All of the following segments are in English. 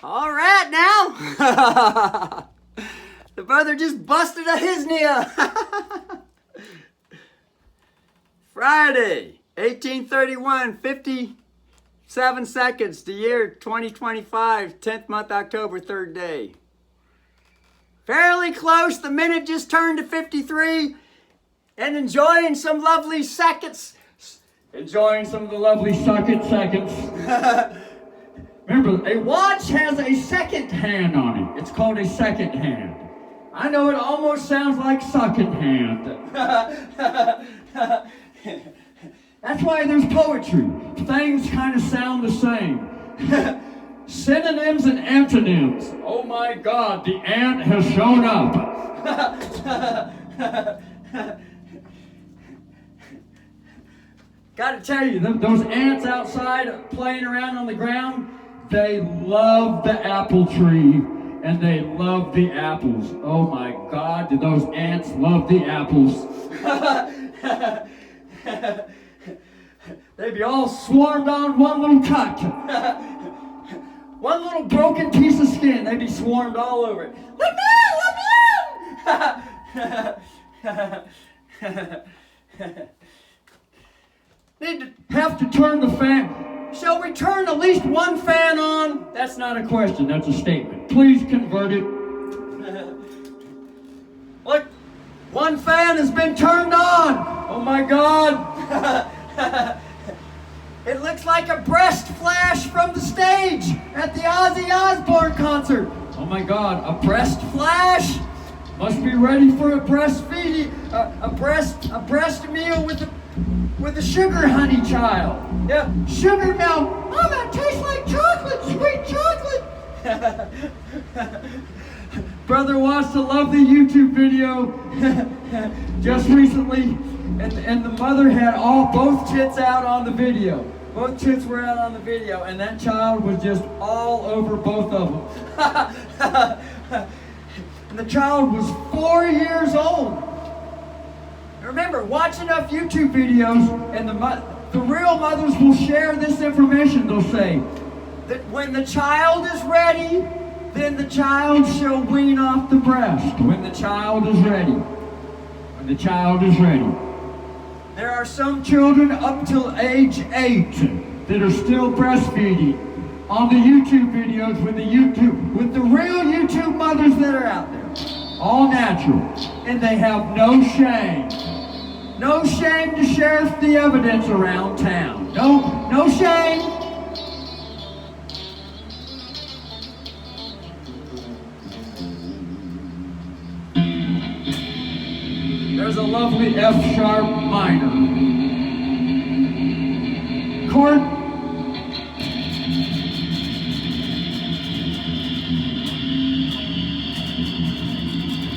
All right now. The brother just busted a his knee up. Friday, 1831, 57 seconds, the year 2025, 10th month, October, 3rd day. Fairly close, the minute just turned to 53, and enjoying some lovely seconds. Enjoying some of the lovely seconds. Remember, a watch has a second hand on it. It's called a second hand. I know it almost sounds like second hand. That's why there's poetry. Things kind of sound the same. Synonyms and antonyms. Oh my God, the ant has shown up. Gotta tell you, those ants outside playing around on the ground, they love the apple tree and they love the apples. Oh my God, do those ants love the apples? They be all swarmed on one little cut. One little broken piece of skin, they be swarmed all over it. Need to have to turn the fan. Shall we turn at least one fan on? That's not a question, that's a statement. Please convert it. Look, one fan has been turned on. Oh my God. It looks like a breast flash from the stage at the Ozzy Osbourne concert. Oh my God, a breast flash? Must be ready for a breastfeeding, a breast meal with a sugar honey child. Yeah, sugar milk. Oh, that tastes like chocolate, sweet chocolate. Brother watched a lovely YouTube video just recently, and the mother had both tits out on the video. Both tits were out on the video, and that child was just all over both of them. And the child was 4 years old. Remember, watch enough YouTube videos, and the real mothers will share this information. They'll say that when the child is ready, then the child shall wean off the breast. When the child is ready. When the child is ready. There are some children up till age 8 that are still breastfeeding on the YouTube videos with the real YouTube mothers that are out there. All natural. And they have no shame. No shame to share the evidence around town. No shame. There's a lovely F sharp minor. Chord.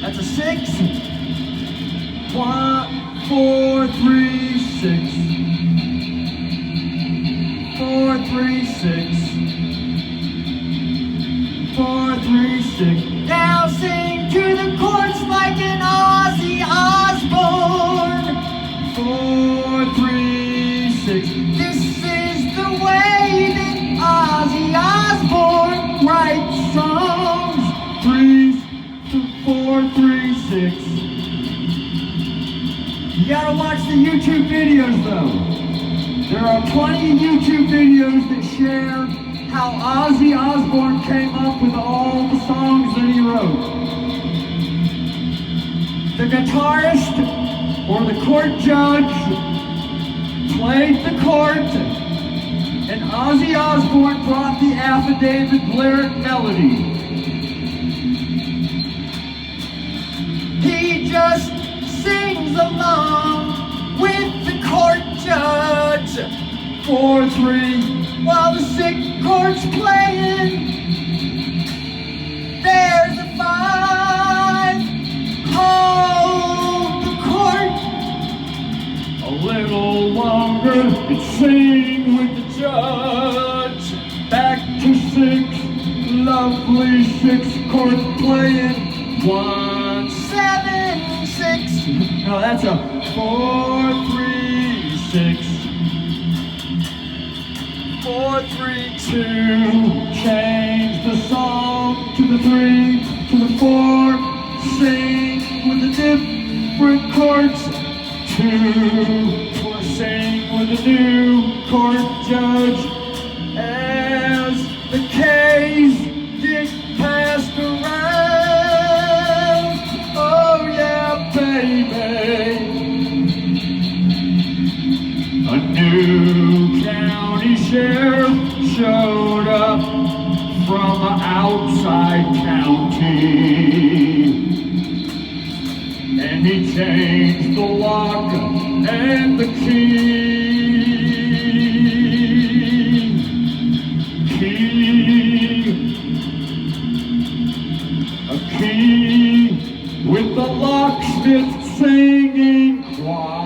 That's a 6. 1, 4, 3, 6. 4, 3, 6. 4, 3, 6. Now sing to the chords like an Ozzy Osbourne. 4, 3, 6. This is the way that Ozzy Osbourne writes songs. 4, 3, 6. You gotta watch the YouTube videos though. There are plenty of YouTube videos that share how Ozzy Osbourne came up with all the songs that he wrote. The guitarist or the court judge played the court, and Ozzy Osbourne brought the affidavit lyric melody. He just sings along with the court judge. 4, 3. While the sick court's playing, there's a 5. Hold the court a little longer and sing with the judge. Back to 6, lovely 6 court playing. 1, 7, 6. No, that's a 4, 3, 6. 4, 3, 2. Change the song. the 3, to the 4, sing with the different chords. 2, we're sing with the new chord judge. As the K's get passed around, oh yeah, baby. A new county sheriff showed up from outside county, and he changed the lock and the key. A key with the locksmith singing choir.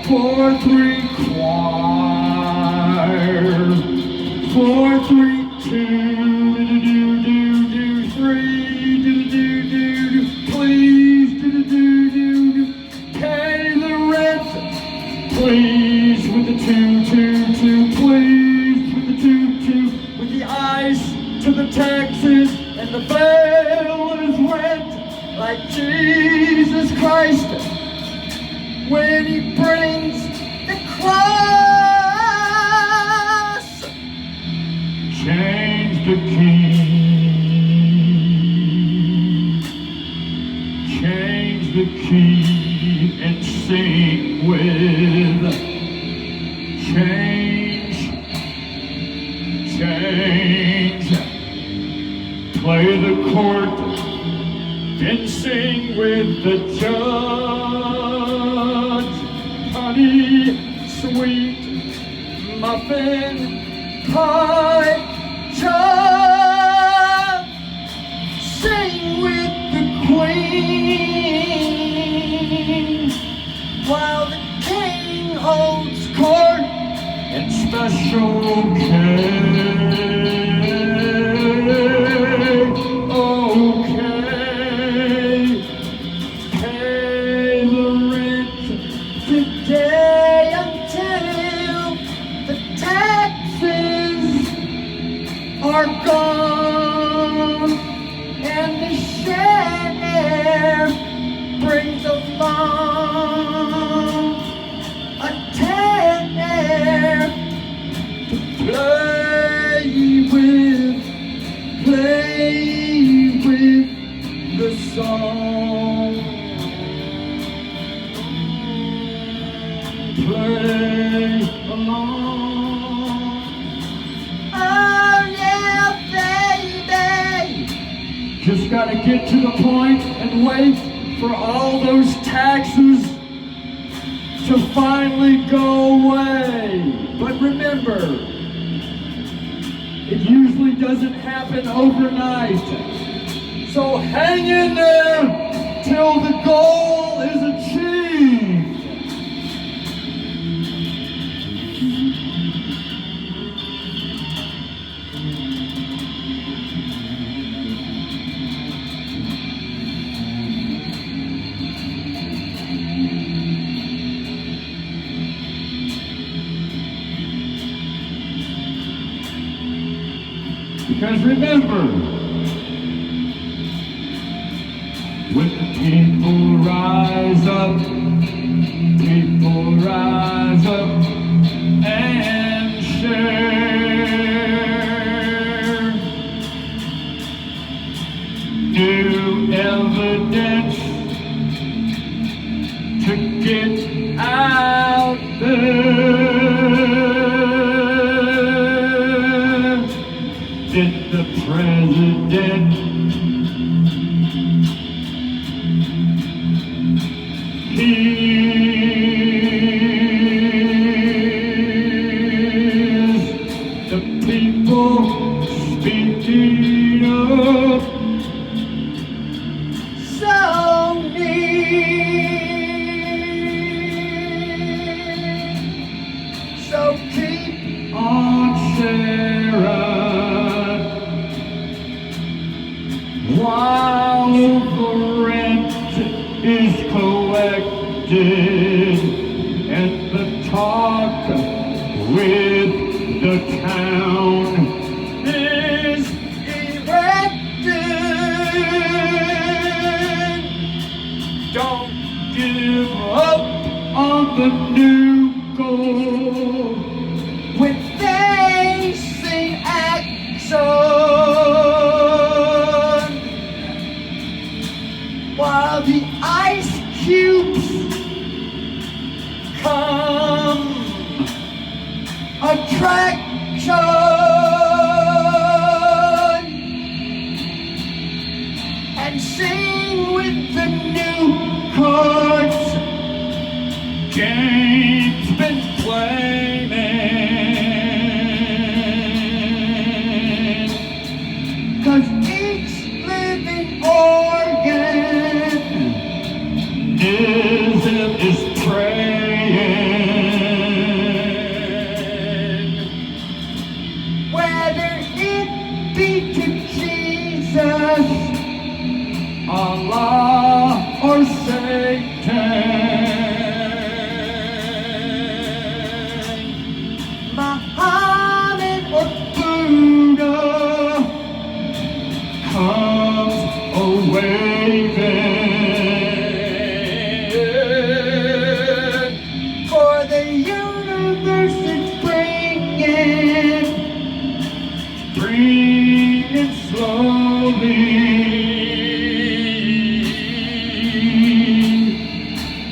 4-3 choir. 4-3 2 3 please pay the rent. Please with the 2 please with the 2 with the ice to the taxes, and the veil is rent like Jesus Christ when he brings the cross. Change the key. Change the key and sing with. Change. Play the chord and sing with the judge. Honey, sweet muffin pie chop. Sing with the queen while the king holds court in special care. Are gone, and the sheriff brings along a tenor to play with the song. Play along. Just gotta get to the point and wait for all those taxes to finally go away. But remember, it usually doesn't happen overnight. So hang in there till the goal is achieved. Because remember, when the people rise up and share new evidence to get out there. Did the president hears the people speaking up so near? So keep on sharing while the rent is collected and the talk with the town is be to Jesus, Allah or Satan, Muhammad or Buddha comes a waving, for the universe is bringing slowly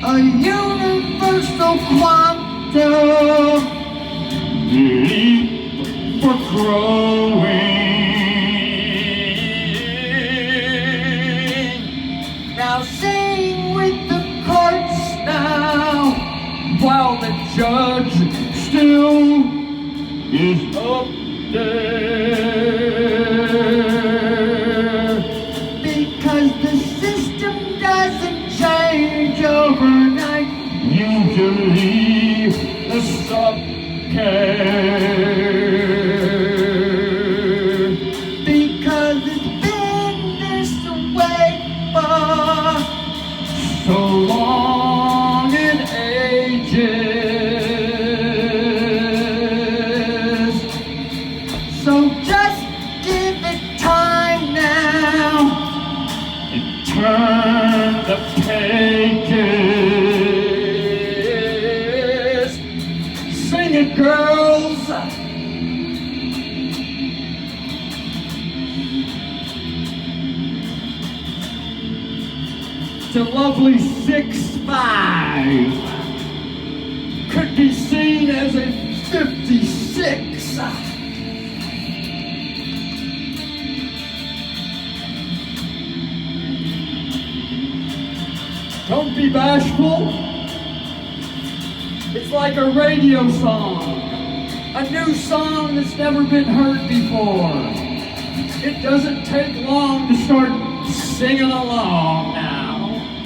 a universal quantum leap for growing. Now sing with the courts now, While the judge still is up there, because the system doesn't change overnight. usually the subcare, Because it's been this way for so long in ages. so just give it time now. And turn the pages. Sing it, girls. It's a lovely 6'5". Could be seen as a 56. Don't be bashful. It's like a radio song, a new song that's never been heard before. It doesn't take long to start singing along now.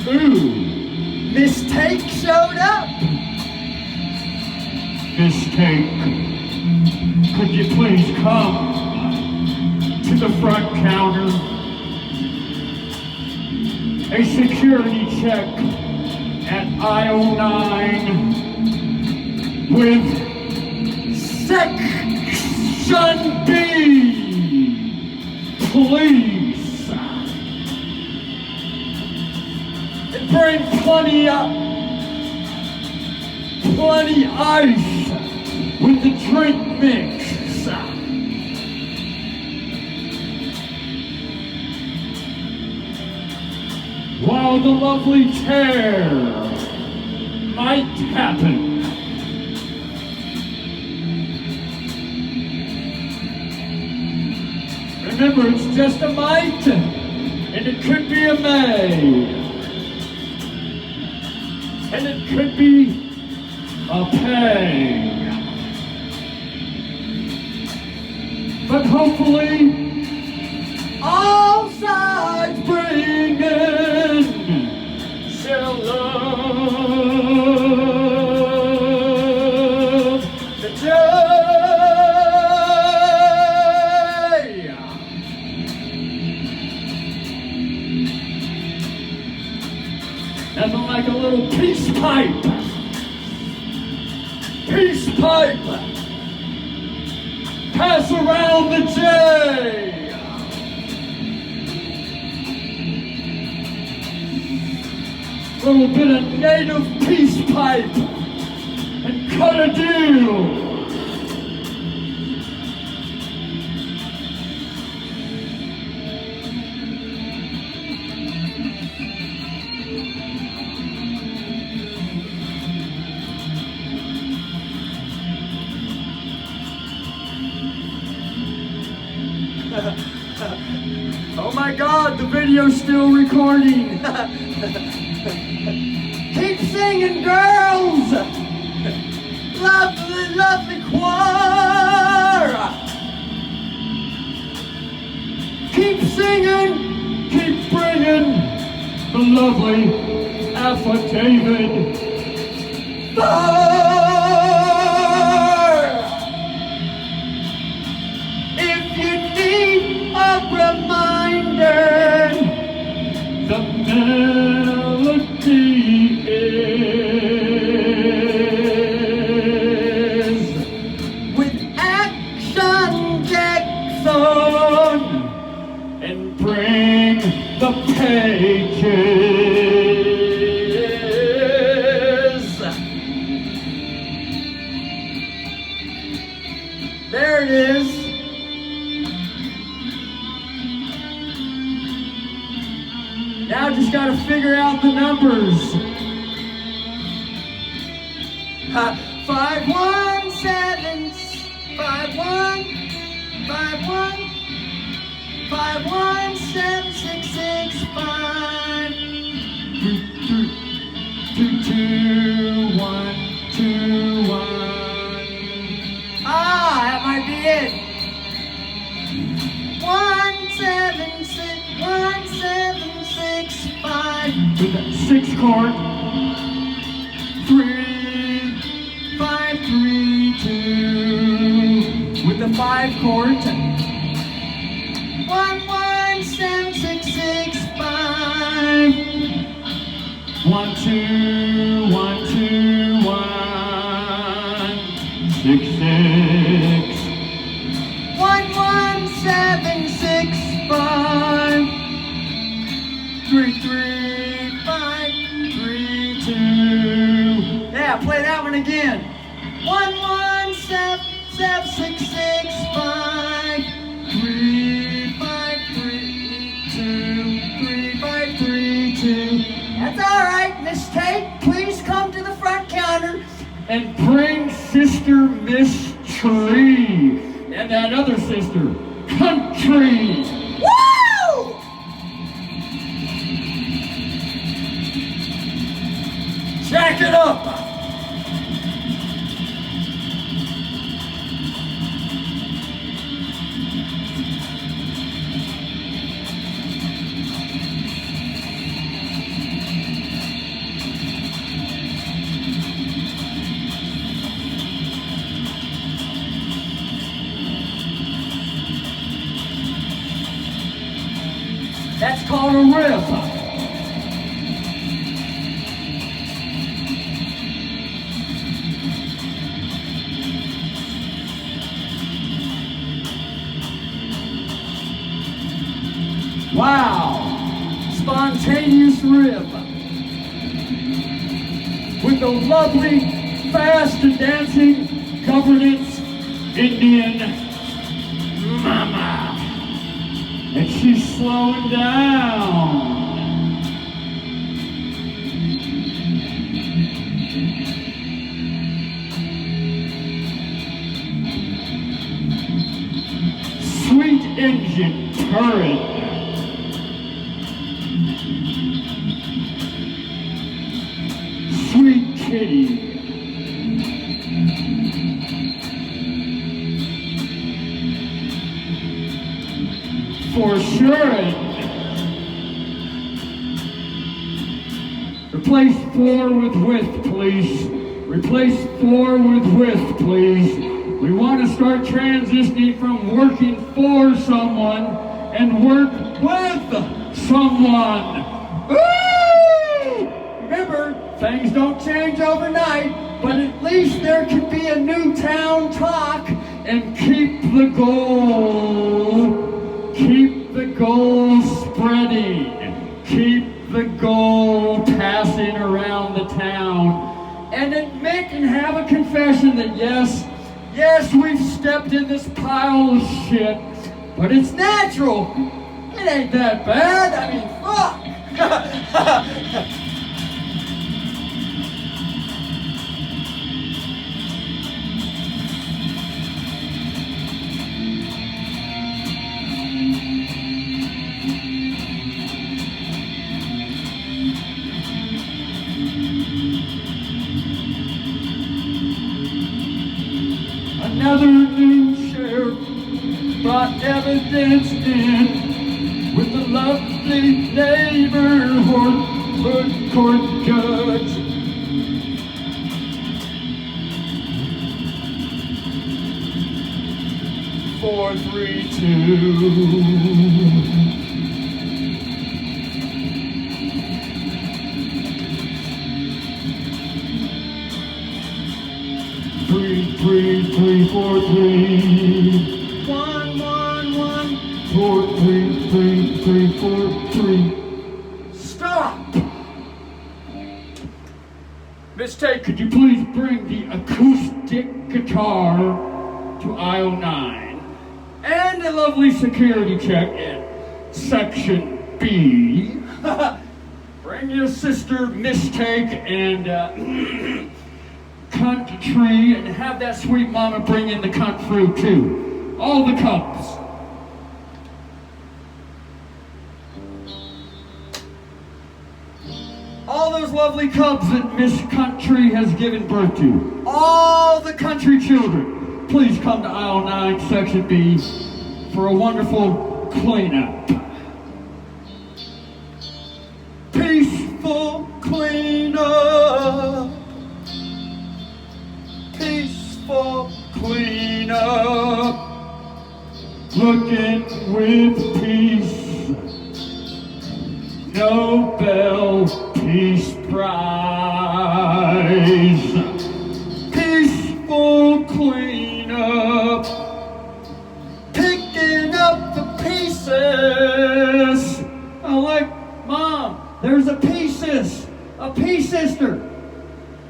Ooh, Mistake showed up. mistake. Could you please come to the front counter? A security check at aisle 9 with Section B, please. And bring plenty ice with the drink mix. While the lovely tear might happen. Remember, it's just a might, and it could be a may. And it could be a pay. But hopefully, all sides bring in shall love the day. Nothing like a little peace pipe. Peace pipe. Pass around the J. Little bit of native peace pipe and cut a deal. my God, the video's still recording. Keep singing, girls! Lovely, lovely choir! Keep singing, keep bringing the lovely affidavit. If you need a reminder, The melody is with Action Jackson, and bring the pages. there it is. Now just gotta figure out the numbers. 517 51 51 51765 Two, 1, 2, 1. Ah, that might be it. 1765 With that 6 chord. 3, 5 3 2 with the 5 chord. 117665 1, 2, 1, 2, 1. 6, 6. 11765 33532. Yeah, play that one again. 11765 3532. That's all right, Miss Tate. Please come to the front counter. And bring Sister Miss Tree and that other sister, Country. Woo! Jack it up. That's called a riff. Wow, spontaneous riff with the lovely, fast dancing governance Indian mama. And she's slowing down. Sweet engine turret. Sweet kitty. For sure. Replace for with, please. Replace for with, please. We want to start transitioning from working for someone and work with someone. Woo! Remember, things don't change overnight, but at least there can be a new town talk and keep the goal. Keep the goal spreading. Keep the goal passing around the town. And admit and have a confession that yes, we've stepped in this pile of shit, but it's natural. It ain't that bad. I mean, fuck. another new sheriff brought evidence in with the lovely neighborhood court judge. Four, three, two. Three, 4, 3. 1, 1, 1. 4, 3, 4, 3. Stop! Miss Tate, could you please bring the acoustic guitar to aisle 9? And a lovely security check in section B. Bring your sister, Miss Take, and cunt tree, and have that sweet mama bring in the cunt fruit too. All the cups. All those lovely cubs that Miss Country has given birth to. All the country children. Please come to aisle 9, section B for a wonderful cleanup. Peaceful cleanup. Peaceful cleanup. Looking with peace. Nobel Peace Prize. Peaceful cleanup. Picking up the pieces. I like, Mom, there's a pieces. A pea sister.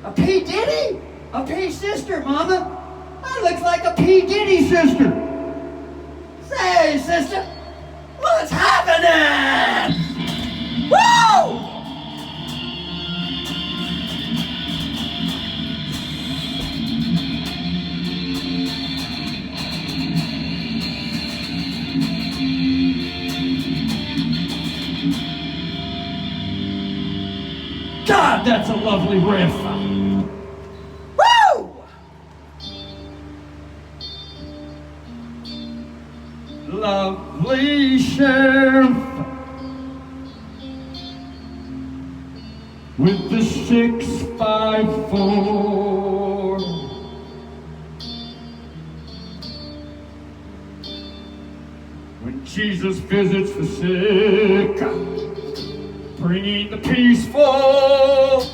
A P. Diddy? A P sister, Mama. That looks like a P. Diddy sister. Say, sister, what's happening? Woo! God, that's a lovely riff. Woo! Lovely sheriff with the 654. When Jesus visits the sick, bringing the peacefulness,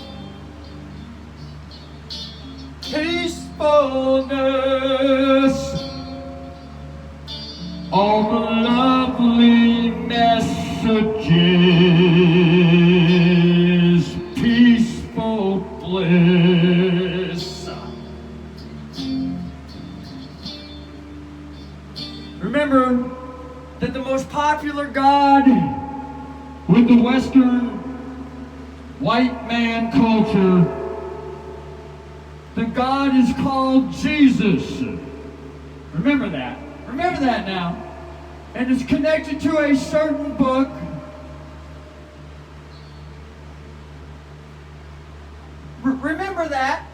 all the lovely messages, peaceful bliss. Remember that the most popular god with the Western white man culture, the God is called Jesus. Remember that. Remember that now. And it's connected to a certain book. Remember that.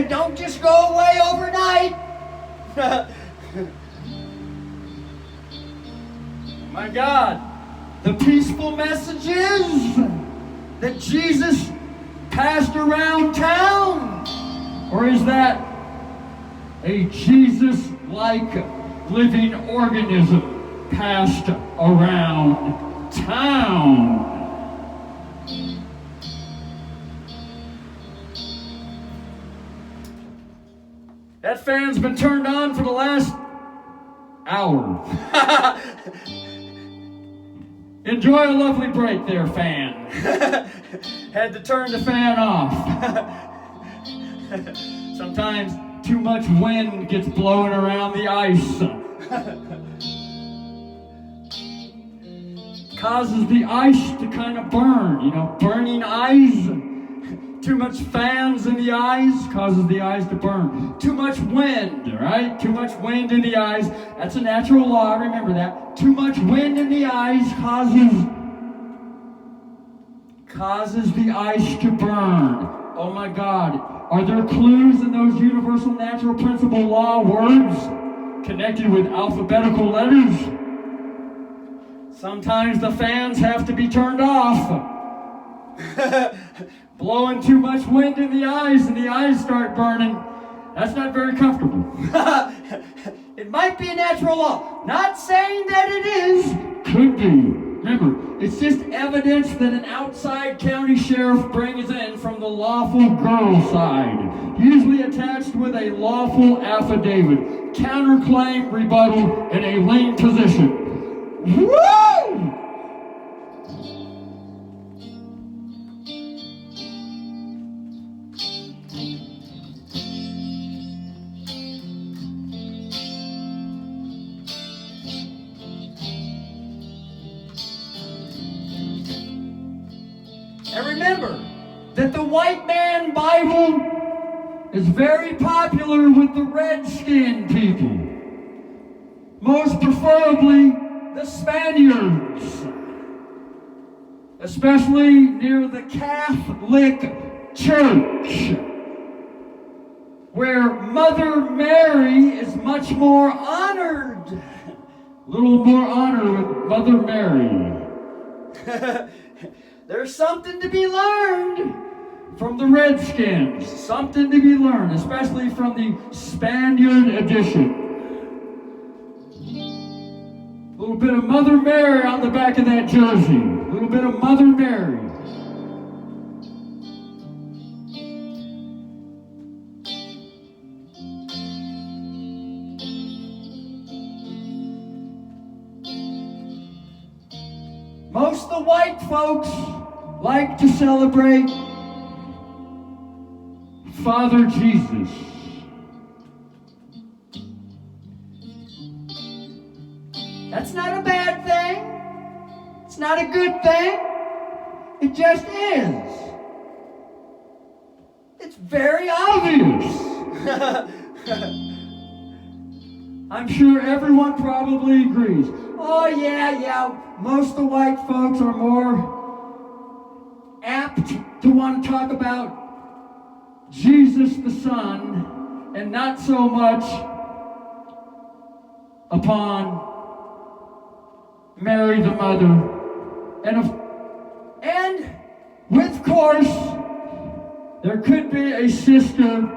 Don't just go away overnight. My God. The peaceful messages that Jesus passed around town? Or is that a Jesus-like living organism passed around town? That fan's been turned on for the last hour. Enjoy a lovely break there, fan. Had to turn the fan off. Sometimes too much wind gets blowing around the ice. Causes the ice to kind of burn, you know, burning eyes. Too much fans in the eyes causes the eyes to burn. Too much wind, right? Too much wind in the eyes. That's a natural law, remember that. Too much wind in the eyes causes the ice to burn. Oh my God. Are there clues in those universal natural principle law words connected with alphabetical letters? Sometimes the fans have to be turned off. Blowing too much wind in the eyes and the eyes start burning. That's not very comfortable. It might be a natural law. Not saying that it is. Could be. Remember, it's just evidence that an outside county sheriff brings in from the lawful girl side, usually attached with a lawful affidavit, counterclaim, rebuttal, in a lien position. Woo! And remember that the White Man Bible is very popular with the red-skinned people, most preferably the Spaniards, especially near the Catholic Church, where Mother Mary is much more honored. A little more honor with Mother Mary. There's something to be learned from the Redskins. Something to be learned, especially from the Spaniard edition. A little bit of Mother Mary on the back of that jersey. A little bit of Mother Mary. Most of the white folks like to celebrate Father Jesus. That's not a bad thing. It's not a good thing. It just is. It's very obvious. I'm sure everyone probably agrees. Oh yeah. Most of the white folks are more apt to want to talk about Jesus the Son and not so much upon Mary the Mother. And with course, there could be a sister,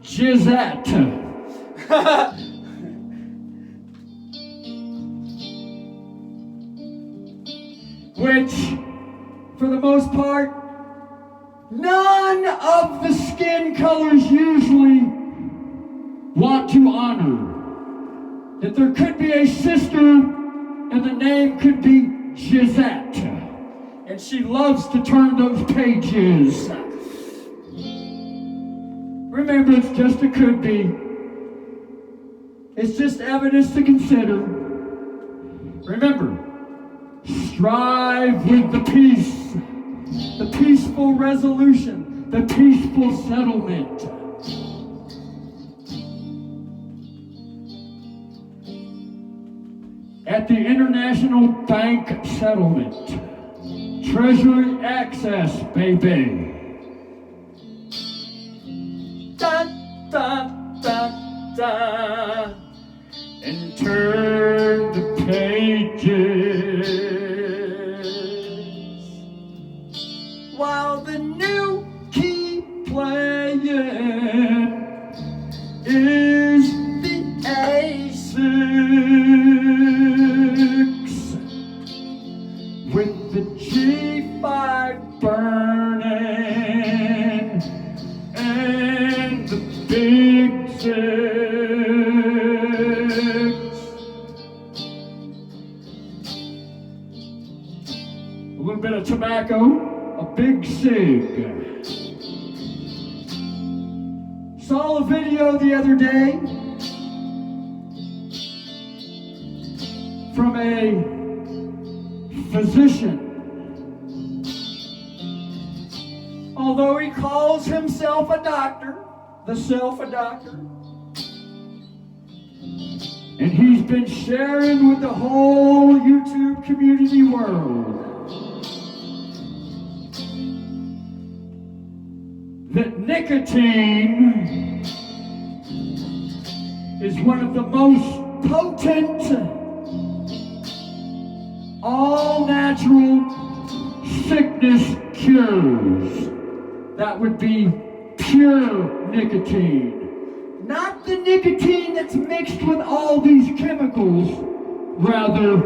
Gisette. Which, for the most part, none of the skin colors usually want to honor. That there could be a sister and the name could be Gisette. And she loves to turn those pages. Remember, it's just a could be. It's just evidence to consider. Remember, strive with the peace, the peaceful resolution, the peaceful settlement. At the International Bank Settlement, Treasury access, baby. dun, dun, dun, dun. And turn the pages While the new key playing is the ace with the G5 burning and the big six. A little bit of tobacco, a big cig. Saw a video the other day from a physician. Although he calls himself a doctor, the self a doctor. And he's been sharing with the whole YouTube community world that nicotine is one of the most potent, all-natural sickness cures. That would be pure nicotine. Not the nicotine that's mixed with all these chemicals, rather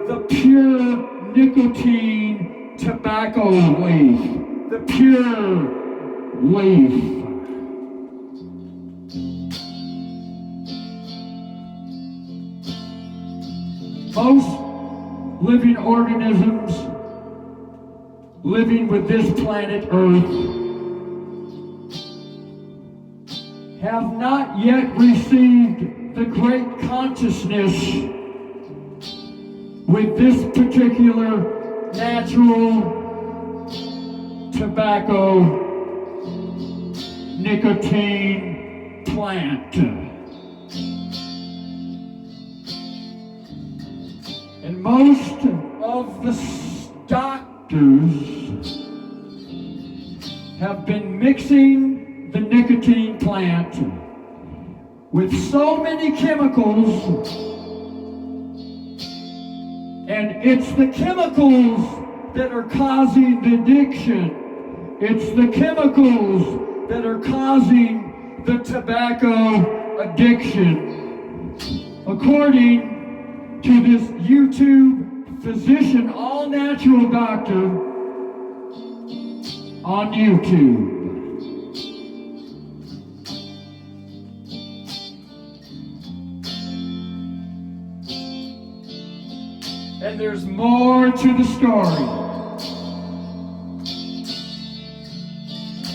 the pure nicotine tobacco leaf. The pure leaf. Most living organisms living with this planet Earth have not yet received the great consciousness with this particular natural tobacco nicotine plant. And most of the doctors have been mixing the nicotine plant with so many chemicals, and it's the chemicals that are causing the addiction. It's the chemicals that are causing the tobacco addiction. According to this YouTube physician, all-natural doctor on YouTube. And there's more to the story.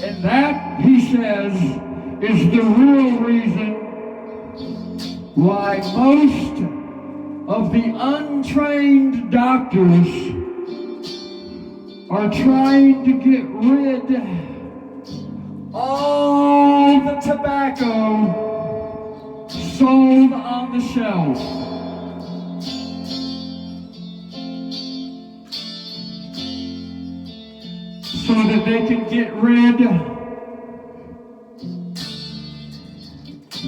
And that, he says, is the real reason why most of the untrained doctors are trying to get rid of all the tobacco sold on the shelf. So that they can get rid of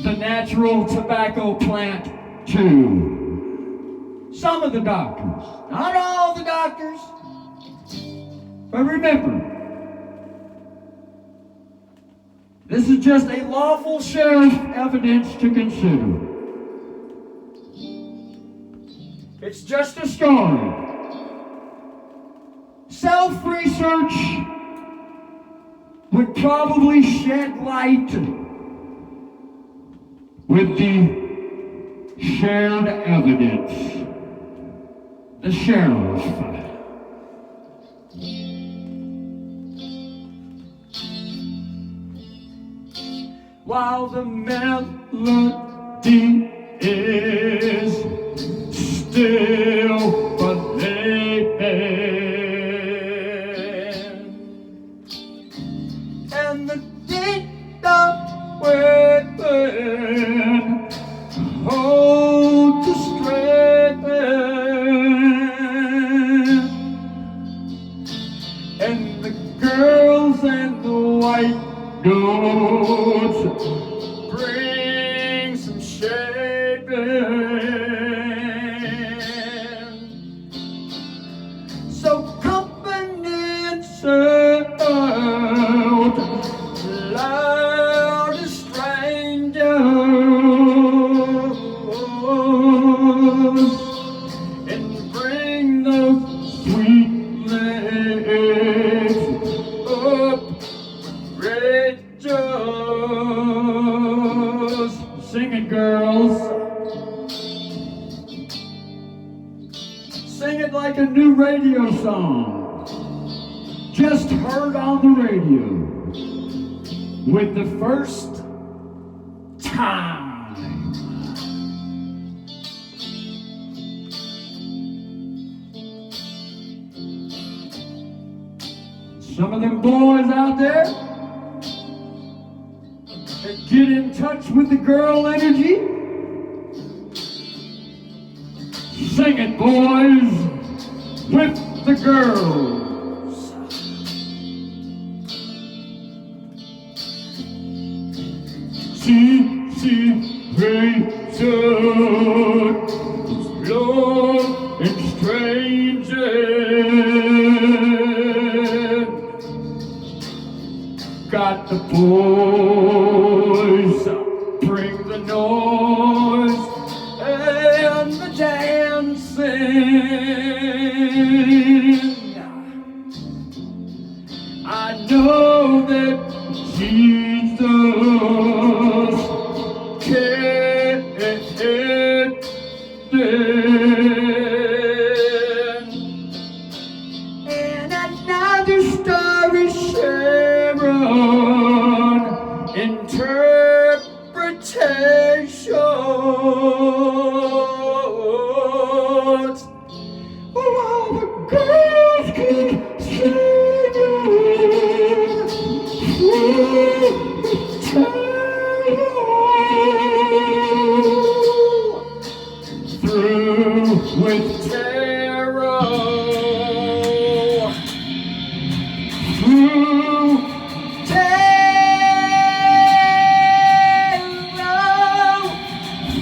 the natural tobacco plant too. Some of the doctors, not all the doctors. But remember, this is just a lawful share of evidence to consider. It's just a story. Self-research would probably shed light with the shared evidence. The sheriff. While the melody is still playing, and the ding-dong weapon holds the strength, and the girls and the white goats bring some shade in. So company and sound loud as strangers, and bring those sweet legs up, red jaws. Sing it, girls. Sing it like a new radio song, just heard on the radio, with the first time. Some of them boys out there that get in touch with the girl energy, sing it, boys, with the girls. the boys, bring the noise and the dancing. I know that Jesus can. And another star is Sharon interpretations. While the girls keep singing through with tarot, through tarot,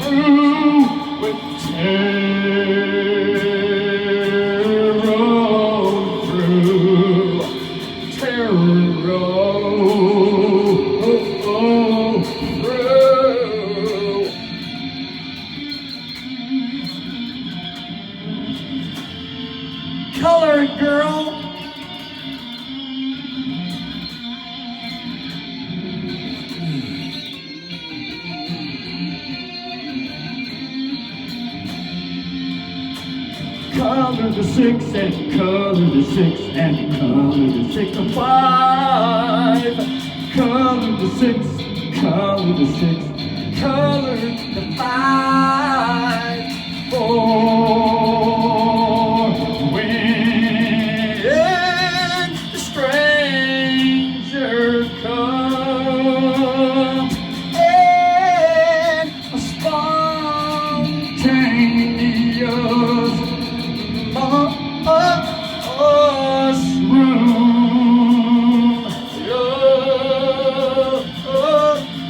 through with tarot, through tarot, through. Color it, girl. Color the 6 and color the 6 and color the 6 of 5. Color the 6, color the 6, color the 5. 4. When the stranger comes and a spontaneous room,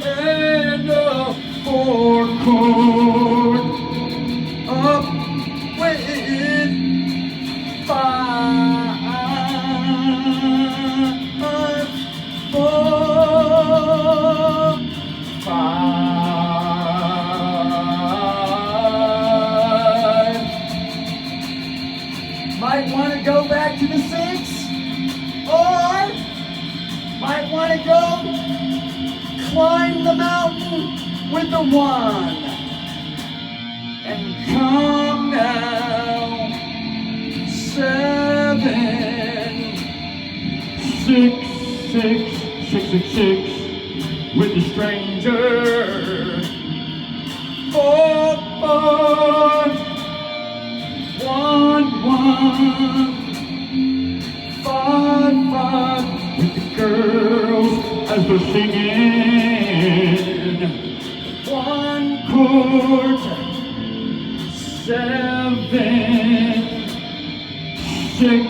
and a four-chord up with 5, 4, 5. Might want to go back to the 6, or might want to go climb the mountain with the 1. And come now, 7, 6, 6, 6, 6, 6, with the stranger. 4, 4, 1, 1, 5, 5, with the girls as they're singing. 1 chord, 7, 6,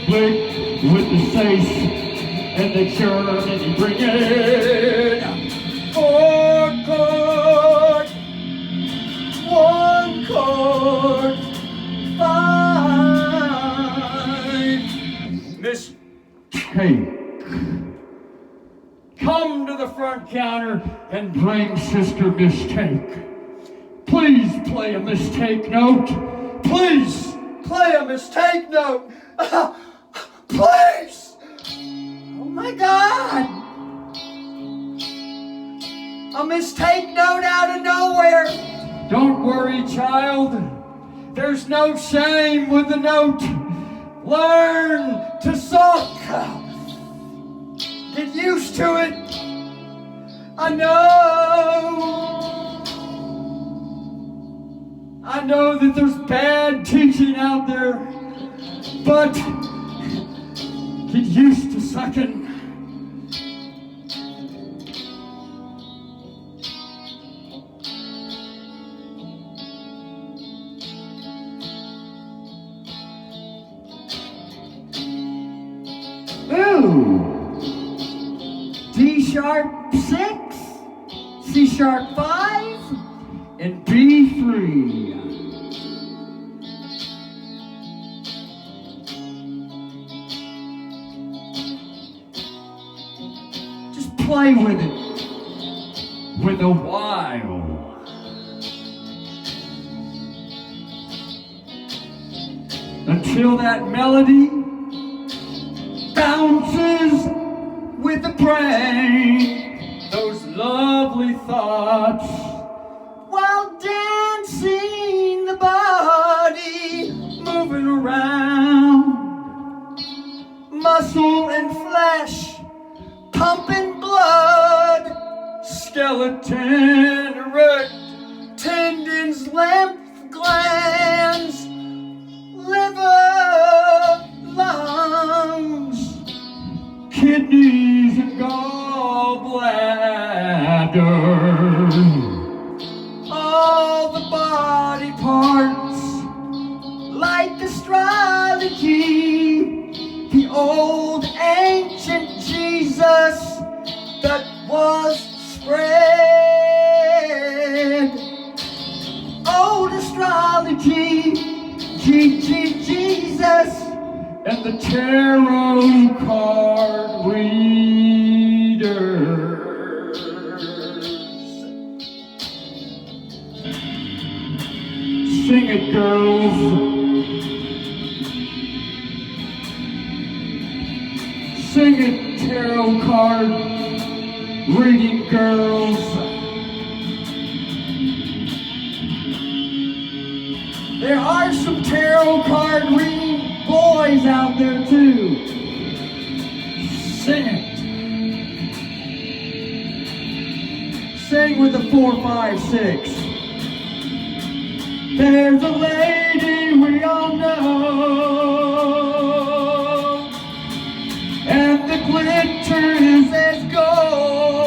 blick with the sace and the churn and you bring it. 4 chord, 1 chord, 5. Miss Cake, come to the front counter and bring Sister Mistake. Please play a mistake note. Please Play a mistake note. Please. Oh my God. A mistake note out of nowhere. don't worry, child. There's no shame with the note. Learn to suck. Get used to it. I know that there's bad teaching out there, but get used to sucking. Ooh. D sharp 6, C sharp 5, And B3. just play with it with a while. Until that melody bounces with the brain, those lovely thoughts, while dancing the body, moving around, muscle and flesh, pumping blood, skeleton erect, tendons, lymph glands, liver, lungs, kidneys and gallbladder, all the body parts, like astrology, the old ancient Jesus that was spread. Old astrology, Jesus, and the tarot card readers. Sing it, girls. Sing it, tarot card reading girls. There are some tarot card reading boys out there too. Sing it. Sing with the 4-5-6. There's a lady we all know, and the glitter is as gold.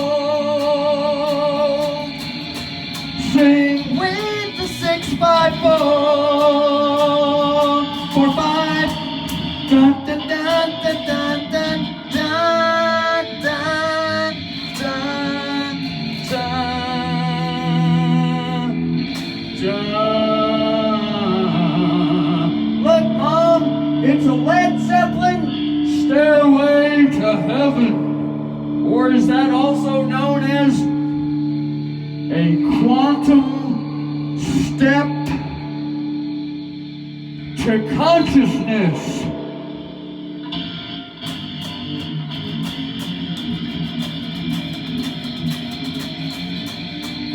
Sing with the 6-5-4-4-5. Dun dun dun dun dun dun dun dun dun dun. Look, Mom, it's a Led Zeppelin Stairway to Heaven, or is that also known as a quantum step to consciousness.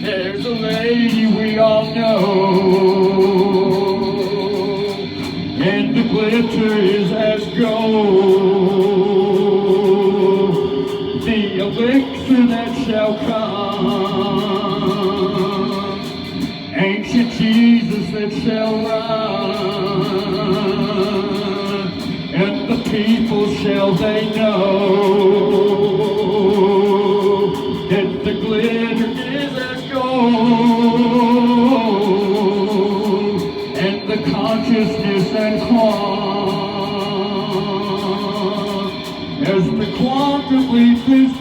There's a lady we all know, and the glitter is as gold, the elixir that shall come, ancient Jesus that shall run, and the people shall they know that the glitter is as gold, and the consciousness and quantum, as the quantum leap is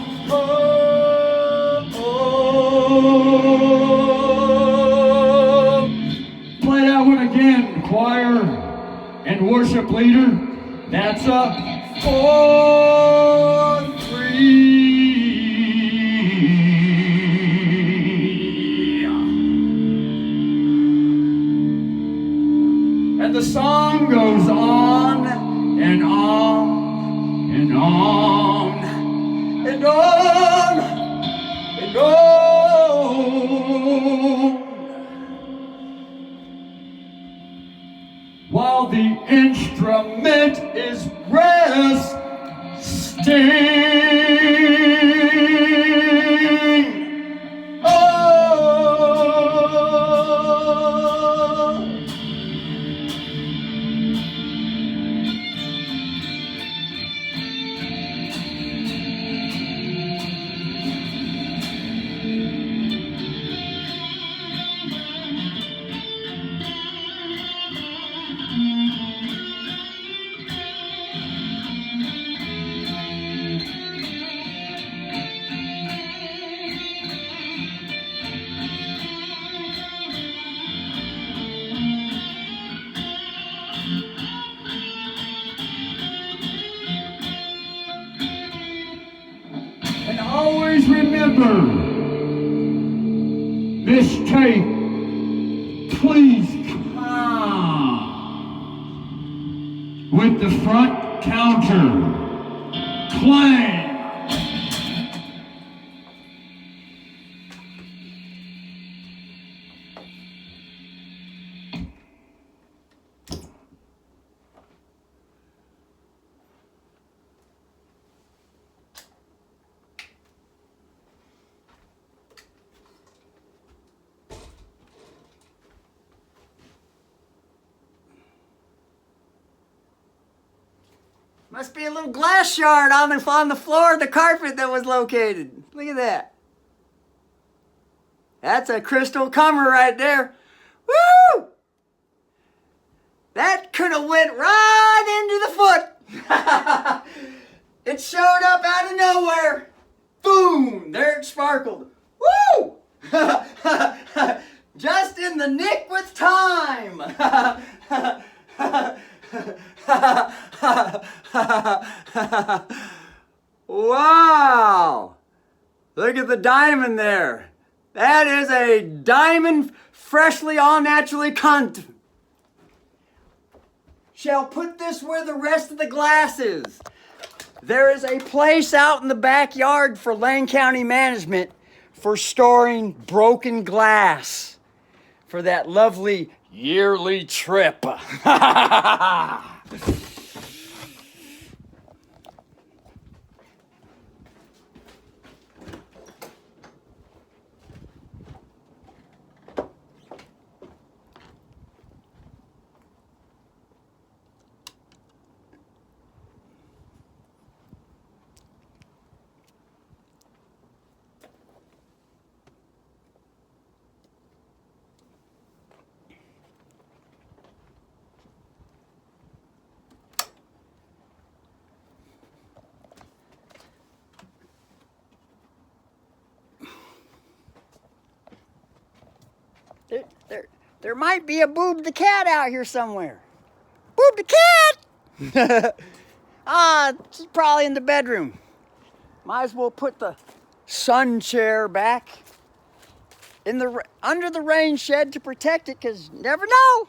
play that one again, choir and worship leader. That's a 4-3. And the song goes on and on and on and on and on, while the instrument is resting. Please remember, Miss Tate, please come with the front counter. Claim. Must be a little glass shard on the floor of the carpet that was located. Look at that. That's a crystal comer right there. Woo! That could have went right into the foot. It showed up out of nowhere. Boom! There it sparkled. Woo! Just in the nick with time. Wow! Look at the diamond there. That is a diamond freshly all naturally cut. Shall put this where the rest of the glass is. There is a place out in the backyard for Lane County Management for storing broken glass for that lovely yearly trip. There might be a Boob the cat out here somewhere. Boob the cat! She's probably in the bedroom. Might as well put the sun chair back in under the rain shed to protect it, because you never know.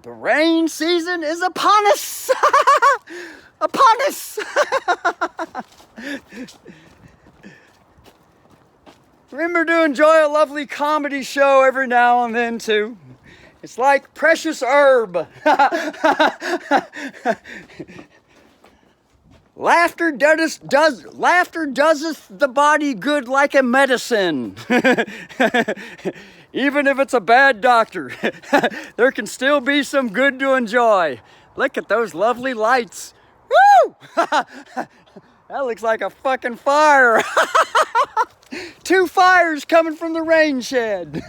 The rain season is upon us. Upon us. Remember to enjoy a lovely comedy show every now and then, too. It's like precious herb. Laughter doeseth the body good like a medicine. Even if it's a bad doctor, there can still be some good to enjoy. Look at those lovely lights. Woo! That looks like a fucking fire. 2 fires coming from the rain shed.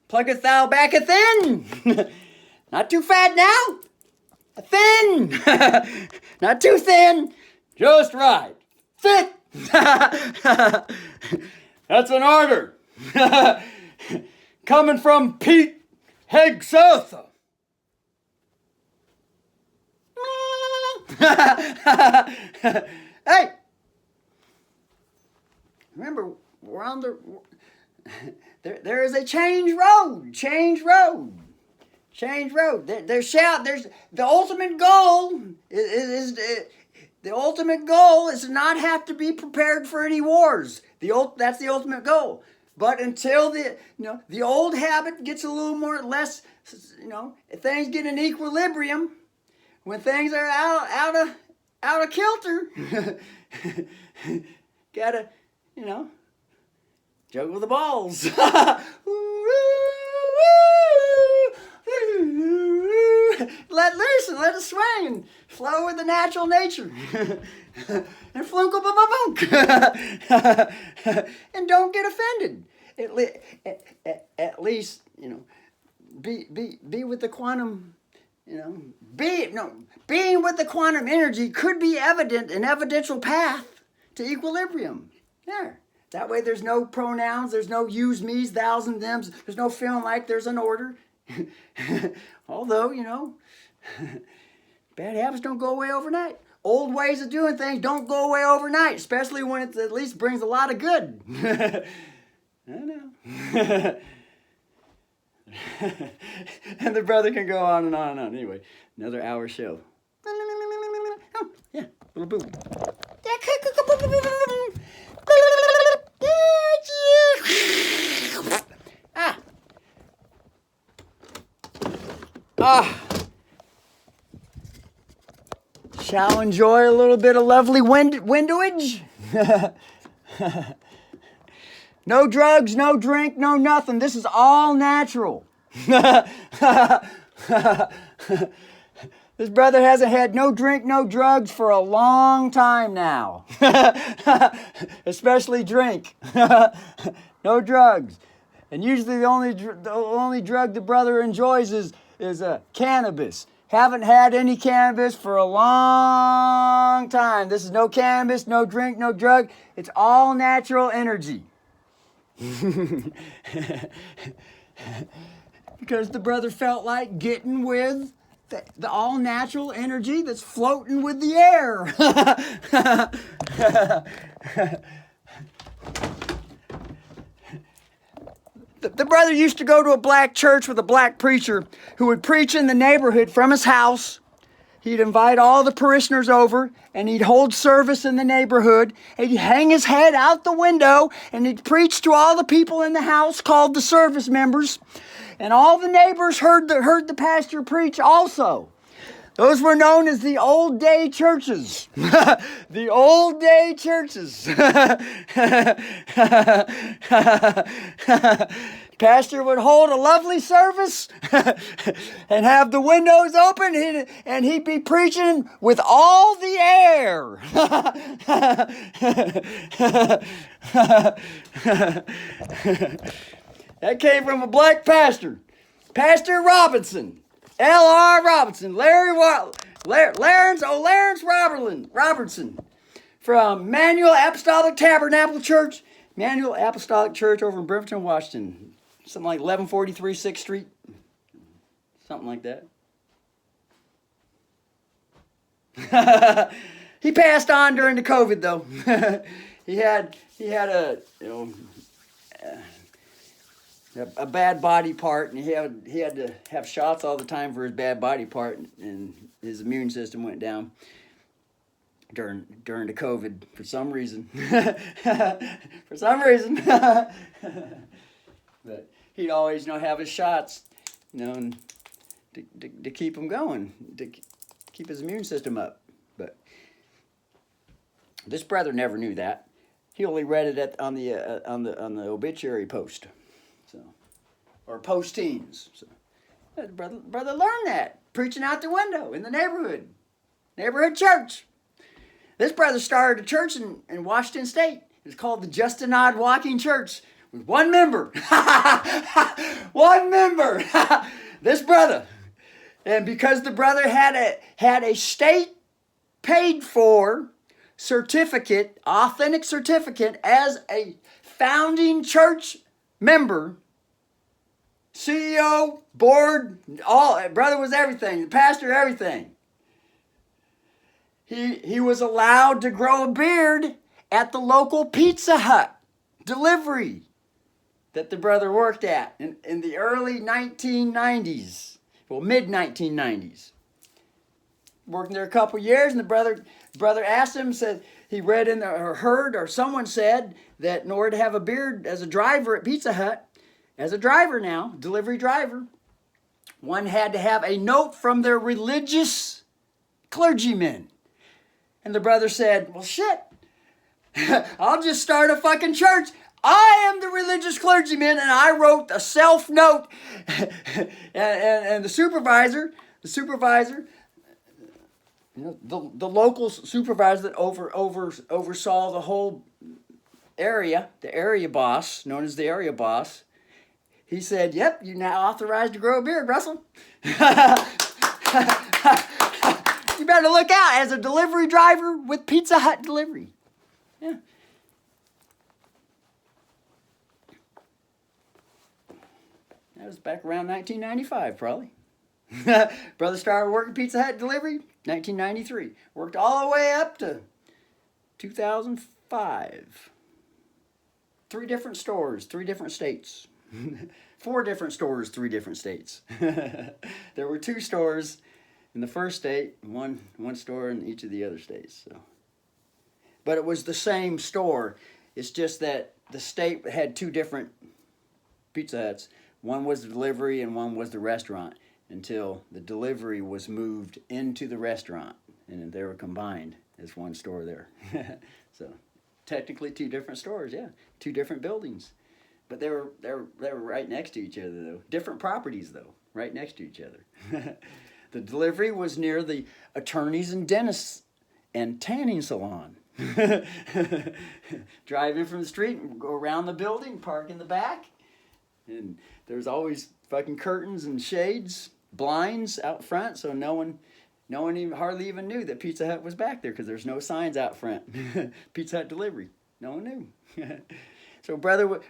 Plucketh thou backeth in. Not too fat now. Thin. Not too thin. Just right. Fit. That's an order. Coming from Pete Hegseth. Hey. Remember, we're on the... There is a change road. Change road. Change road. There's the ultimate goal is the ultimate goal is to not have to be prepared for any wars. That's the ultimate goal. But until the old habit gets a little more less, if things get in equilibrium, when things are out of kilter, gotta juggle the balls. Let loose and let it swing and flow with the natural nature. And flunkle-ba-ba-bunk. And don't get offended. at least, be with the quantum, being with the quantum energy could be evident, an evidential path to equilibrium. There. That way there's no pronouns, there's no yous, me's, thous, and thems, there's no feeling like there's an order. Although, bad habits don't go away overnight. Old ways of doing things don't go away overnight, especially when it at least brings a lot of good. I know. And the brother can go on and on and on. Anyway, another hour show. Oh, yeah, little boom. Shall enjoy a little bit of lovely windowage. No drugs, no drink, no nothing. This is all natural. This brother hasn't had no drink, no drugs for a long time now. Especially drink. No drugs. And usually the only drug the brother enjoys is cannabis. Haven't had any cannabis for a long time. This is no cannabis, no drink, no drug. It's all natural energy. Because the brother felt like getting with the all natural energy that's floating with the air. The brother used to go to a black church with a black preacher who would preach in the neighborhood from his house. He'd invite all the parishioners over, and he'd hold service in the neighborhood. And he'd hang his head out the window, and he'd preach to all the people in the house called the service members. And all the neighbors heard the pastor preach also. Those were known as the old day churches. The old day churches. Pastor would hold a lovely service and have the windows open, and he'd be preaching with all the air. That came from a black pastor, Pastor Robinson. L.R. Robinson, Lawrence Robertson, from Manuel Apostolic Tabernacle Church, Manuel Apostolic Church over in Bremerton, Washington. Something like 1143 6th Street. Something like that. He passed on during the COVID, though. He had a bad body part, and he had to have shots all the time for his bad body part, and his immune system went down during the COVID for some reason. But he'd always have his shots, and to keep him going, to keep his immune system up. But this brother never knew that. He only read it on the obituary post. Or post-teens. So, brother learned that, preaching out the window in the neighborhood church. This brother started a church in Washington State. It's called the Justin Odd Walking Church, with one member. One member. This brother. And because the brother had a state paid for certificate, authentic certificate, as a founding church member, CEO, board, brother was everything, the pastor, everything. He was allowed to grow a beard at the local Pizza Hut delivery that the brother worked at in the early 1990s, well, mid-1990s. Working there a couple years, and the brother asked him, said he read or heard, or someone said that in order to have a beard as a driver at Pizza Hut, as a driver now, delivery driver, one had to have a note from their religious clergyman. And the brother said, well, shit, I'll just start a fucking church. I am the religious clergyman, and I wrote a self-note. and the supervisor, the local supervisor that oversaw the whole the area boss, known as the area boss, he said, "Yep, you're now authorized to grow a beard, Russell." You better look out as a delivery driver with Pizza Hut delivery. Yeah. That was back around 1995, probably. Brother started working Pizza Hut delivery, 1993. Worked all the way up to 2005. 3 different stores, 3 different states. 4 different stores, 3 different states. There were 2 stores in the first state, one store in each of the other states. So, but it was the same store. It's just that the state had 2 different Pizza Huts. One was the delivery and one was the restaurant, until the delivery was moved into the restaurant, and they were combined as one store there. So technically 2 different stores, yeah, 2 different buildings. But they were right next to each other, though. Different properties, though, right next to each other. The delivery was near the attorneys and dentists and tanning salon. Drive in from the street and go around the building, park in the back. And there's always fucking curtains and shades, blinds out front, so no one hardly even knew that Pizza Hut was back there because there's no signs out front. Pizza Hut delivery. No one knew. So brother was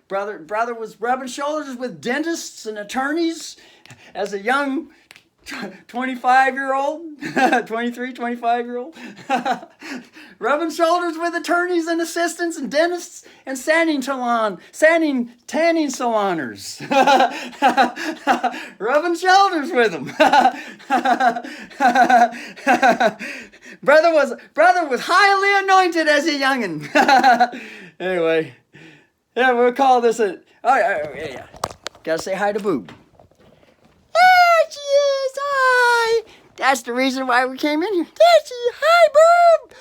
rubbing shoulders with dentists and attorneys as a young 25-year-old, 23, 25-year-old, rubbing shoulders with attorneys and assistants and dentists and tanning saloners, rubbing shoulders with them. Brother was highly anointed as a youngin'. Anyway, yeah, we'll call this a. Oh yeah. Gotta say hi to Boob. There she is. Hi. That's the reason why we came in here. There she is. Hi, Boob.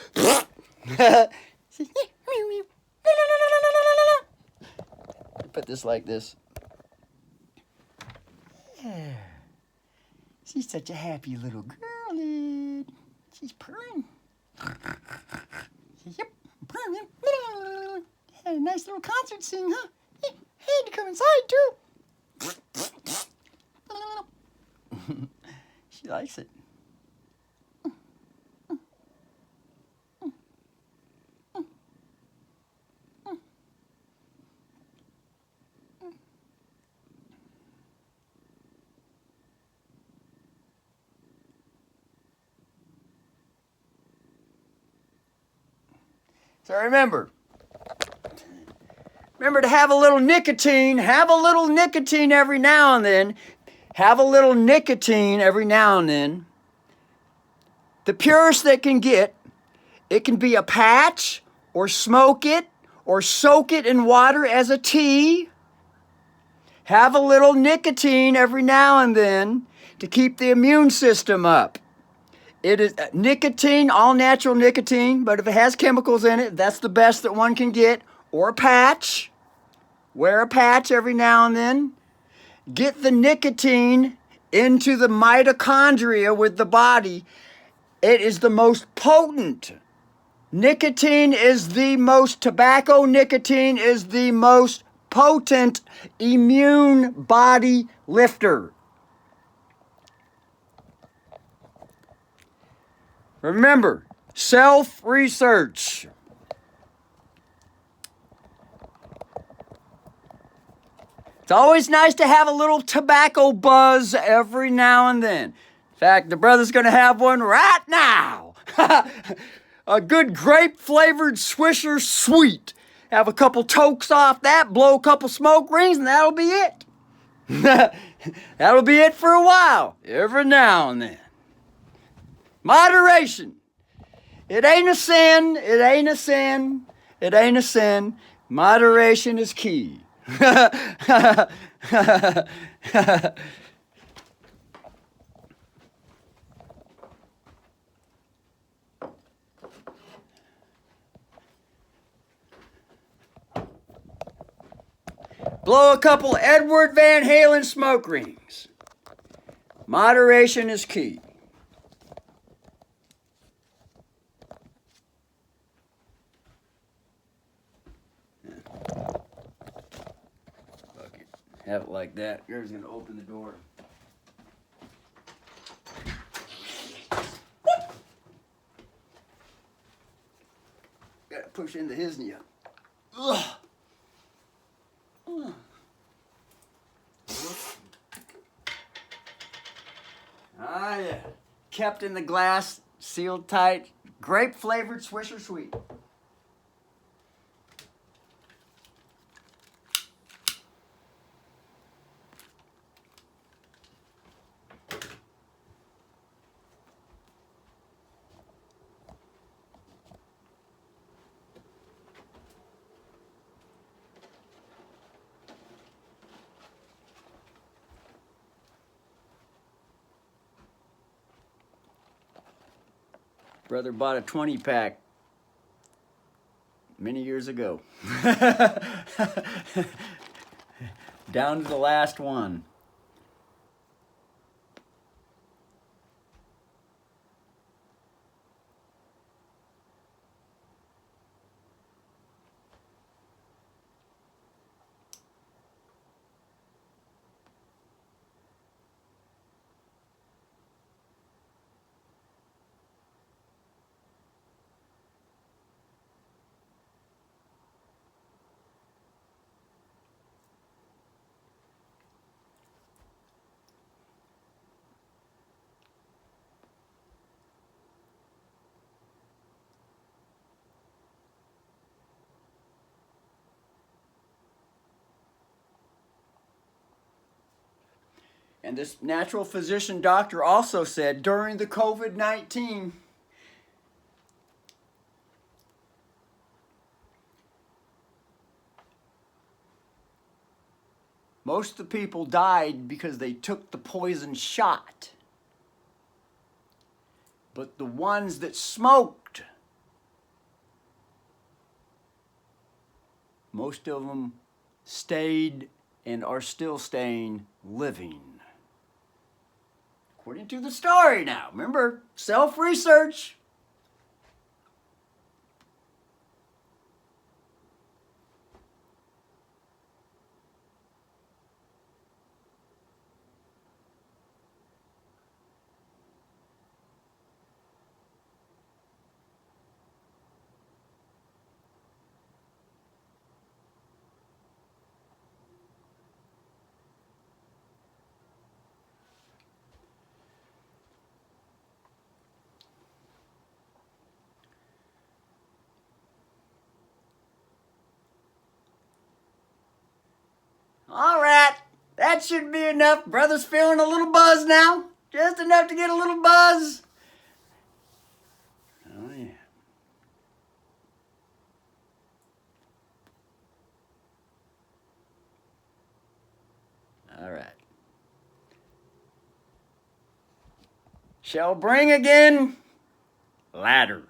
Put this like this. Yeah. She's such a happy little girl. She's purring. Yep, purring. Had a nice little concert sing, huh? Had to come inside, too. She likes it. So remember to have a little nicotine. Have a little nicotine every now and then. Have a little nicotine every now and then. The purest they can get. It can be a patch, or smoke it, or soak it in water as a tea. Have a little nicotine every now and then to keep the immune system up. It is nicotine, all natural nicotine, but if it has chemicals in it, that's the best that one can get. Or a patch. Wear a patch every now and then. Get the nicotine into the mitochondria with the body. It is the most potent. Tobacco nicotine is the most potent immune body lifter. Remember, self-research. It's always nice to have a little tobacco buzz every now and then. In fact, the brother's going to have one right now. A good grape-flavored Swisher Sweet. Have a couple tokes off that, blow a couple smoke rings, and that'll be it. That'll be it for a while, every now and then. Moderation. It ain't a sin. It ain't a sin. It ain't a sin. Moderation is key. Blow a couple Edward Van Halen smoke rings. Moderation is key. Have it like that. Gary's gonna open the door. Gotta push into his knee. Ugh. Ah, yeah. Kept in the glass, sealed tight, grape flavored Swisher Sweet. Brother bought a 20-pack many years ago. Down to the last one. And this natural physician doctor also said during the COVID-19, most of the people died because they took the poison shot. But the ones that smoked, most of them stayed and are still staying living. According to the story now. Remember, self-research. All right, that should be enough. Brother's feeling a little buzz now. Just enough to get a little buzz. Oh, yeah. All right. Shall bring again ladder.